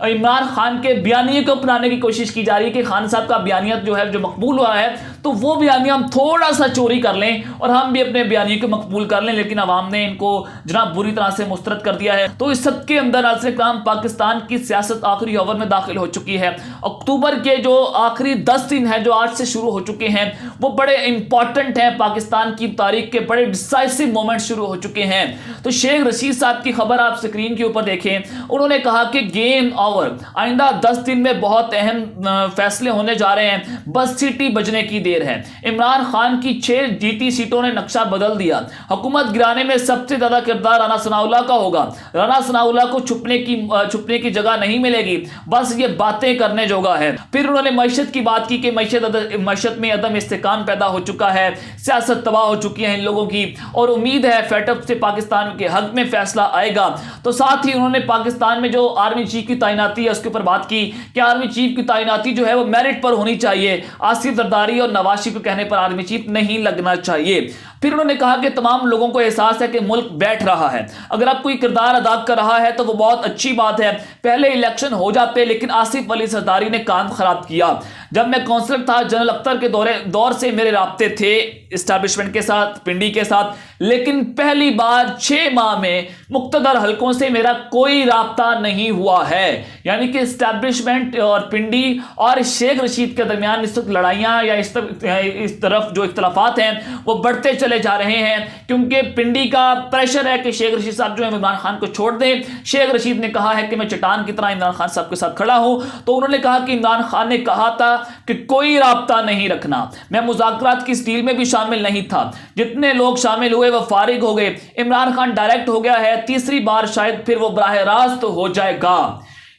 عمران خان کے بیانیے کو اپنانے کی کوشش کی جا رہی ہے کہ خان صاحب کا بیانیہ جو ہے جو مقبول ہوا ہے تو وہ بیانیہ ہم تھوڑا سا چوری کر لیں اور ہم بھی اپنے بیانیے کو مقبول کر لیں، لیکن عوام نے ان کو جناب بری طرح سے مسترد کر دیا ہے۔ تو اس سب کے اندر ناظرین کرام پاکستان کی سیاست آخری اوور میں داخل ہو چکی ہے۔ اکتوبر کے جو آخری 10 دن ہیں جو آج سے شروع ہو چکے ہیں وہ بڑے امپورٹنٹ ہیں، پاکستان کی تاریخ کے بڑے ڈیسائسو مومنٹ شروع ہو چکے ہیں۔ تو شیخ رشید صاحب کی خبر آپ سکرین کے اوپر دیکھیں، انہوں نے کہا کہ گیم اوور، آئندہ 10 دن میں بہت اہم فیصلے ہونے جا رہے ہیں، بس سیٹی بجنے کی دیر ہے۔ عمران خان کی 6 جی ٹی سیٹوں نے نقشہ بدل دیا، حکومت گرانے میں سب سے زیادہ کردار رانا ثناءاللہ کا ہوگا، رانا ثناءاللہ کو چھپنے کی جگہ نہیں ملے گی، بس یہ باتیں کرنے جوگا ہے۔ پھر انہوں نے معیشت کی بات کی کہ معیشت میں عدم استحکام پیدا ہو چکا ہے، سیاست تباہ ہو چکی ہے ان لوگوں کی، اور امید ہے فیٹ اپ سے پاکستان کے حق میں فیصلہ آئے گا۔ تو ساتھ ہی انہوں نے پاکستان میں جو آرمی چیف کی تعیناتی ہے اس کے اوپر بات کی کہ آرمی چیف کی تعیناتی جو ہے وہ میرٹ پر ہونی چاہیے، آصف زرداری اور نواز شریف کو کہنے پر آرمی چیف نہیں لگنا چاہیے۔ پھر انہوں نے کہا کہ تمام لوگوں کو احساس ہے کہ ملک بیٹھ رہا ہے، اگر آپ کوئی کردار ادا کر رہا ہے تو وہ بہت اچھی بات ہے، پہلے الیکشن ہو جاتے لیکن آصف علی زرداری نے کام خراب کیا۔ جب میں کونسلر تھا جنرل اختر کے دور سے میرے رابطے تھے اسٹیبلشمنٹ کے ساتھ، پنڈی کے ساتھ، لیکن پہلی بار 6 ماہ میں مقتدر حلقوں سے میرا کوئی رابطہ نہیں ہوا ہے۔ یعنی کہ اسٹیبلشمنٹ اور پنڈی اور شیخ رشید کے درمیان اس وقت لڑائیاں یا اس طرف جو اختلافات ہیں وہ بڑھتے چلے جا رہے ہیں، کیونکہ پنڈی کا پریشر ہے کہ شیخ رشید صاحب جو ہے عمران خان کو چھوڑ دیں۔ شیخ رشید نے کہا ہے کہ میں چٹان کی طرح عمران خان صاحب کے ساتھ کھڑا ہوں، تو انہوں نے کہا کہ عمران خان نے کہا تھا کہ کوئی رابطہ نہیں رکھنا، میں مذاکرات کی اس ڈیل میں بھی شامل نہیں تھا، جتنے لوگ شامل ہوئے وہ فارغ ہو گئے، عمران خان ڈائریکٹ ہو گیا ہے، تیسری بار شاید پھر وہ براہ راست ہو جائے گا۔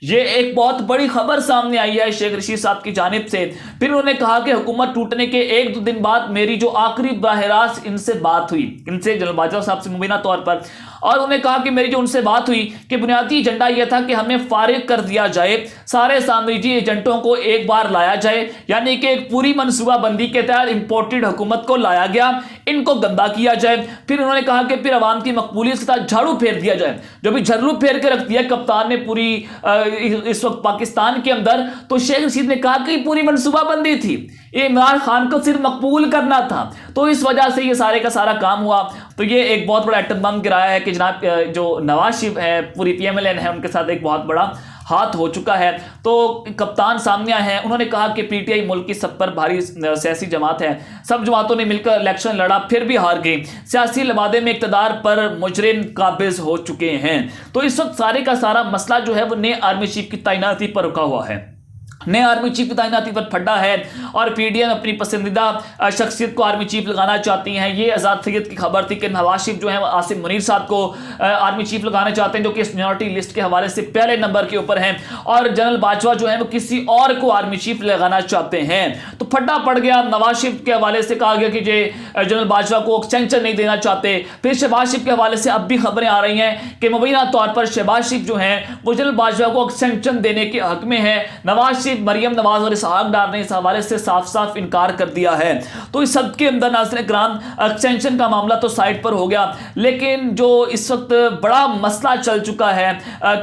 یہ ایک بہت بڑی خبر سامنے آئی ہے شیخ رشید صاحب کی جانب سے۔ پھر انہوں نے کہا کہ حکومت ٹوٹنے کے 1-2 دن بعد میری جو آخری براہ راست ان سے بات ہوئی، ان سے جنرل باجوہ صاحب سے مبینہ طور پر، اور انہوں نے کہا کہ میری جو ان سے بات ہوئی کہ بنیادی ایجنڈا یہ تھا کہ ہمیں فارغ کر دیا جائے، سارے سامراجی ایجنٹوں کو ایک بار لایا جائے، یعنی کہ ایک پوری منصوبہ بندی کے تحت امپورٹڈ حکومت کو لایا گیا، ان کو گندہ کیا جائے۔ پھر انہوں نے کہا کہ پھر عوام کی مقبولیت کے ساتھ جھاڑو پھیر دیا جائے، جو بھی جھاڑو پھیر کے رکھ دیا کپتان نے پوری اس وقت پاکستان کے اندر۔ تو شیخ رشید نے کہا کہ یہ پوری منصوبہ بندی تھی، یہ عمران خان کو صرف مقبول کرنا تھا، تو اس وجہ سے یہ سارے کا سارا کام ہوا۔ تو یہ ایک بہت بڑا ایٹم بم گرایا ہے کہ جناب جو نواز شریف ہے، پوری پی ایم ایل این ہے، ان کے ساتھ ایک بہت بڑا ہاتھ ہو چکا ہے۔ تو کپتان سامنے آئے ہیں، انہوں نے کہا کہ پی ٹی آئی ملک کی سب پر بھاری سیاسی جماعت ہے، سب جماعتوں نے مل کر الیکشن لڑا پھر بھی ہار گئی، سیاسی لبادے میں اقتدار پر مجرم قابض ہو چکے ہیں۔ تو اس وقت سارے کا سارا مسئلہ جو ہے وہ نئے آرمی چیف کی تعیناتی پر رکا ہوا ہے، نئے آرمی چیف کی تعیناتی پر پھڈا ہے، اور پی ڈی ایم اپنی پسندیدہ شخصیت کو آرمی چیف لگانا چاہتی ہیں۔ یہ آزاد سید کی خبر تھی کہ نواز شریف جو ہے عاصم منیر صاحب کو آرمی چیف لگانا چاہتے ہیں، جو کہ اس مائنورٹی لسٹ کے حوالے سے پہلے نمبر کے اوپر ہیں، اور جنرل باجوہ جو ہے وہ کسی اور کو آرمی چیف لگانا چاہتے ہیں۔ تو پھڈا پڑ گیا، نواز شریف کے حوالے سے کہا گیا کہ جنرل باجوہ کو ایکسٹینشن نہیں دینا چاہتے۔ پھر شہباز شریف کے حوالے سے اب بھی خبریں آ رہی ہیں کہ مبینہ طور پر شہباز شریف جو ہیں وہ جنرل باجوہ کو ایکسٹینشن دینے کے حق میں ہے، نواز شریف، مریم نواز اور اسحاق ڈار نے اس حوالے سے صاف صاف انکار کر دیا ہے۔ تو اس سب کے اندر ناظرین کرام ایکسٹینشن کا معاملہ تو سائڈ پر ہو گیا، لیکن جو اس وقت بڑا مسئلہ چل چکا ہے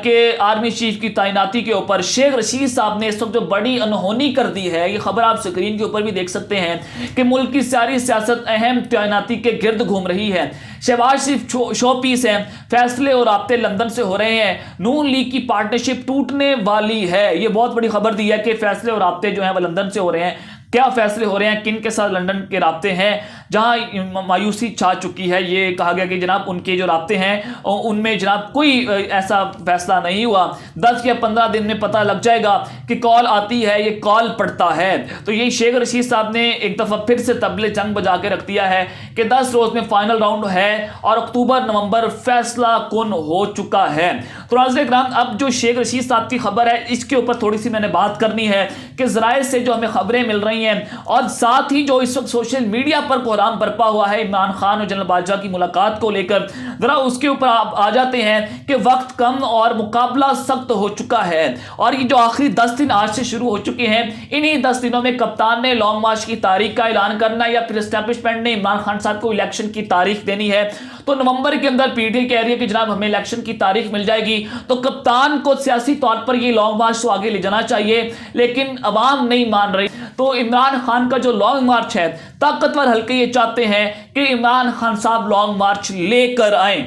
کہ آرمی چیف کی تعیناتی کے اوپر شیخ رشید صاحب نے اس وقت جو بڑی انہونی کر دی ہے، یہ خبر آپ سکرین کے اوپر بھی دیکھ سکتے ہیں کہ ملک کی ساری سیاست اہم تعیناتی کے گرد گھوم رہی ہے۔ شہباز شریف شو پیس ہیں، فیصلے اور رابطے لندن سے ہو رہے ہیں، نون لیگ کی پارٹنرشپ ٹوٹنے والی ہے۔ یہ بہت بڑی خبر دی ہے کہ فیصلے اور رابطے جو ہیں وہ لندن سے ہو رہے ہیں۔ کیا فیصلے ہو رہے ہیں، کن کے ساتھ لندن کے رابطے ہیں، جہاں مایوسی چھا چکی ہے۔ یہ کہا گیا کہ جناب ان کے جو رابطے ہیں ان میں جناب کوئی ایسا فیصلہ نہیں ہوا، 10 یا 15 دن میں پتہ لگ جائے گا کہ کال آتی ہے، یہ کال پڑتا ہے۔ تو یہ شیخ رشید صاحب نے ایک دفعہ پھر سے طبلِ جنگ بجا کے رکھ دیا ہے کہ 10 روز میں فائنل راؤنڈ ہے اور اکتوبر نومبر فیصلہ کن ہو چکا ہے۔ تو ناظرین کرام اب جو شیخ رشید صاحب کی خبر ہے اس کے اوپر تھوڑی سی میں نے بات کرنی ہے کہ ذرائع سے جو ہمیں خبریں مل رہی ہیں اور ساتھ ہی جو اس وقت سوشل میڈیا پر بحران برپا ہوا ہے عمران خان اور جنرل باجوہ کی ملاقات کو لے کر، ذرا اس کے اوپر آپ آ جاتے ہیں کہ وقت کم اور مقابلہ سخت ہو چکا ہے، اور یہ جو آخری 10 دن آج سے شروع ہو چکے ہیں، انہی 10 دنوں میں کپتان نے لانگ مارچ کی تاریخ کا اعلان کرنا یا پھر اسٹیبلشمنٹ نے عمران خان صاحب کو الیکشن کی تاریخ دینی ہے۔ تو نومبر کے اندر پی ٹی آئی کہہ رہی ہے کہ جناب ہمیں الیکشن کی تاریخ مل جائے گی، تو کپتان کو سیاسی طور پر یہ لانگ مارچ تو آگے لے جانا چاہیے، لیکن عوام نہیں مان رہی۔ تو عمران خان کا جو لانگ مارچ ہے، طاقتور حلقے یہ چاہتے ہیں کہ عمران خان صاحب لانگ مارچ لے کر آئیں،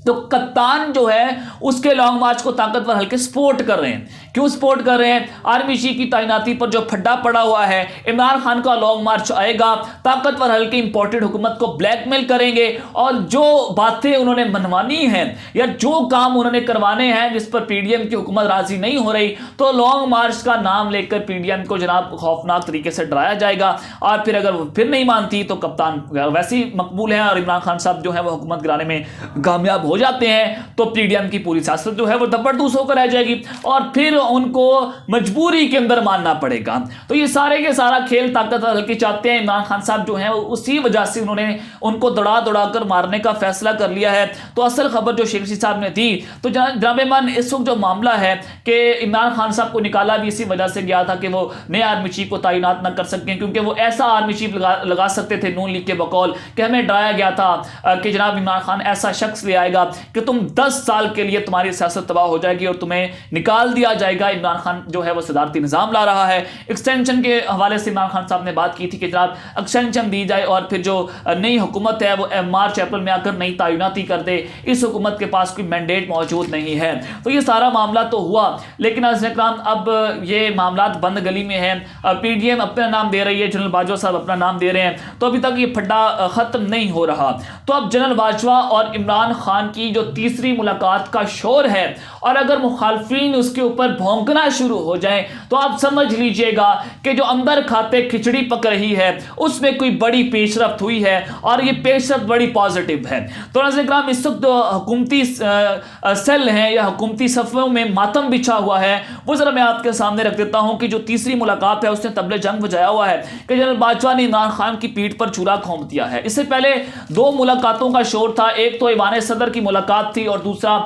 تو کپتان جو ہے اس کے لانگ مارچ کو طاقتور حلقے سپورٹ کر رہے ہیں۔ کیوں سپورٹ کر رہے ہیں؟ آرمی چیف کی تعیناتی پر جو پھڈا پڑا ہوا ہے، عمران خان کا لانگ مارچ آئے گا، طاقتور حلقے امپورٹڈ حکومت کو بلیک میل کریں گے، اور جو باتیں انہوں نے منوانی ہیں یا جو کام انہوں نے کروانے ہیں جس پر پی ڈی ایم کی حکومت راضی نہیں ہو رہی، تو لانگ مارچ کا نام لے کر پی ڈی ایم کو جناب خوفناک طریقے سے ڈرایا جائے گا، اور پھر اگر وہ پھر نہیں مانتی تو کپتان ویسے ہی مقبول ہیں اور عمران خان صاحب جو ہے وہ حکومت گرانے میں کامیاب ہو جاتے ہیں، تو پی ڈی ایم کی پوری سیاست جو ہے وہ دبردوس ہو کر رہ جائے گی، اور پھر ان کو مجبوری کے اندر ماننا پڑے گا۔ تو یہ سارے کے سارا کھیل طاقتور حلقے چاہتے ہیں۔ عمران خان صاحب جو ہیں اسی وجہ سے انہوں نے ان کو دوڑا کر مارنے کا فیصلہ کر لیا ہے۔ تو اصل خبر جو شیخ رشید صاحب نے دی، تو جناب من اس وقت جو معاملہ ہے کہ عمران خان صاحب کو نکالا بھی اسی وجہ سے گیا تھا کہ وہ نئے آرمی چیف کو تعینات نہ کر سکیں، کیونکہ وہ ایسا آرمی چیف لگا سکتے تھے نون لیگ کے بقول کہ ہمیں ڈرایا گیا تھا کہ جناب عمران خان ایسا شخص لے آئے گا کہ تم 10 سال کے لیے تمہاری سیاست تباہ ہو جائے گی اور تمہیں نکال دیا جائے گا۔ عمران خان جو ہے وہ صدارتی نظام لا رہا ہے، ایکسٹینشن کے حوالے سے عمران خان صاحب نے بات کی تھی کہ جناب ایکسٹینشن دی جائے اور پھر جو نئی حکومت ہے وہ مارچ اپریل میں آ کر نئی تعیناتی کر دے، اس حکومت کے پاس کوئی مینڈیٹ موجود نہیں ہے۔ تو یہ سارا معاملہ تو ہوا، لیکن اکرام اب یہ معاملات بند گلی میں ہیں، پی ڈی ایم اپنا نام دے رہی ہے، جنرل باجوہ صاحب اپنا نام دے رہے ہیں، تو ابھی تک یہ پھڈا ختم نہیں ہو رہا۔ تو اب جنرل باجوہ اور عمران خان کی جو تیسری ملاقات کا شور ہے، اور اگر مخالفین اس کے اوپر بھونکنا شروع ہو جائیں تو آپ سمجھ لیجئے گا کہ جو اندر کھاتے کھچڑی پک رہی ہے اس میں کوئی بڑی پیش رفت ہوئی ہے، اور یہ پیش رفت بڑی پازیٹیو ہے۔ تو ناظرین کرام، اس وقت حکومتی سیل ہیں یا حکومتی صفوں میں ماتم بچھا ہوا ہے، وہ ذرا میں آپ کے سامنے رکھ دیتا ہوں کہ جو تیسری ملاقات ہے اس نے طبل جنگ بجایا ہوا ہے کہ جنرل باجوہ نے عمران خان کی پیٹھ پر چورا گھونپ دیا ہے۔ اس سے پہلے 2 ملاقاتوں کا شور تھا، ایک تو ایوان صدر کی ملاقات تھی، اور دوسرا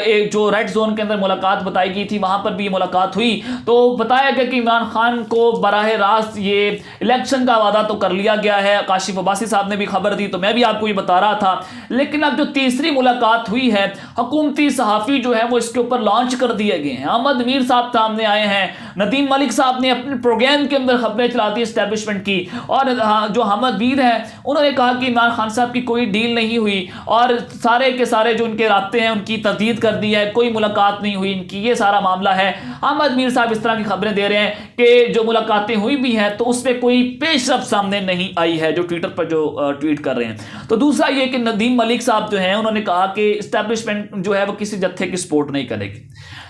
ایک جو ریڈ زون کے اندر ملاقات بتائی گئی تھی، وہاں پر بھی یہ ملاقات ہوئی۔ تو بتایا گیا کہ عمران خان کو براہ راست یہ الیکشن کا وعدہ تو کر لیا گیا ہے، کاشف عباسی صاحب نے بھی خبر دی، تو میں بھی آپ کو یہ بتا رہا تھا، لیکن اب جو تیسری ملاقات ہوئی ہے، حکومتی صحافی جو ہے وہ اس کے اوپر لانچ کر دیے گئے ہیں۔ احمد میر صاحب سامنے آئے ہیں، ندیم ملک صاحب نے اپنے پروگرام کے اندر خبریں چلا دی اسٹیبلشمنٹ کی، اور جو احمد میر ہیں انہوں نے کہا کہ عمران خان صاحب کی کوئی ڈیل نہیں ہوئی، اور سارے کے سارے جو ان کے رابطے ہیں ان کی تردید کر دی ہے، کوئی ملاقات نہیں ہوئی ان کی، یہ سارا معاملہ ہے۔ احمد میر صاحب اس طرح کی خبریں دے رہے ہیں کہ جو ملاقاتیں ہوئی بھی ہیں تو اس پہ کوئی پیش رفت سامنے نہیں آئی ہے، جو ٹویٹر پر جو ٹویٹ کر رہے ہیں۔ تو دوسرا یہ کہ ندیم ملک صاحب جو ہیں انہوں نے کہا کہ اسٹیبلشمنٹ جو ہے وہ کسی جتھے کی سپورٹ نہیں کرے گی۔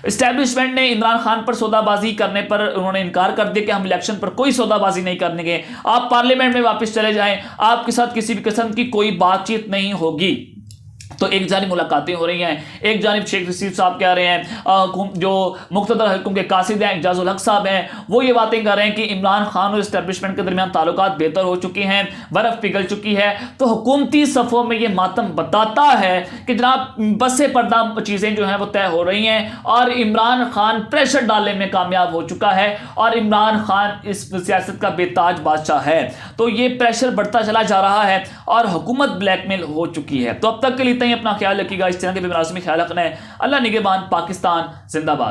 اسٹیبلشمنٹ نے عمران خان پر سودا بازی کرنے پر انہوں نے انکار کر دیا کہ ہم الیکشن پر کوئی سودا بازی نہیں کرنے گے، آپ پارلیمنٹ میں واپس چلے جائیں، آپ کے ساتھ کسی بھی قسم کی کوئی بات چیت نہیں ہوگی۔ تو ایک جانب ملاقاتیں ہو رہی ہیں، ایک جانب شیخ رشید صاحب کہہ رہے ہیں، جو مقتدر حلقوں کے قاصد ہیں اعجاز الحق صاحب ہیں، وہ یہ باتیں کر رہے ہیں کہ عمران خان اور اسٹیبلشمنٹ کے درمیان تعلقات بہتر ہو چکے ہیں، برف پگھل چکی ہے۔ تو حکومتی صفوں میں یہ ماتم بتاتا ہے کہ جناب بس پردہ چیزیں جو ہیں وہ طے ہو رہی ہیں، اور عمران خان پریشر ڈالنے میں کامیاب ہو چکا ہے، اور عمران خان اس سیاست کا بے تاج بادشاہ ہے۔ تو یہ پریشر بڑھتا چلا جا رہا ہے اور حکومت بلیک میل ہو چکی ہے۔ تو اب تک کے لیے اپنا خیال رکھیے گا، اس چینل کے بھی لازمی خیال رکھنا ہے۔ اللہ نگہبان، پاکستان زندہ باد۔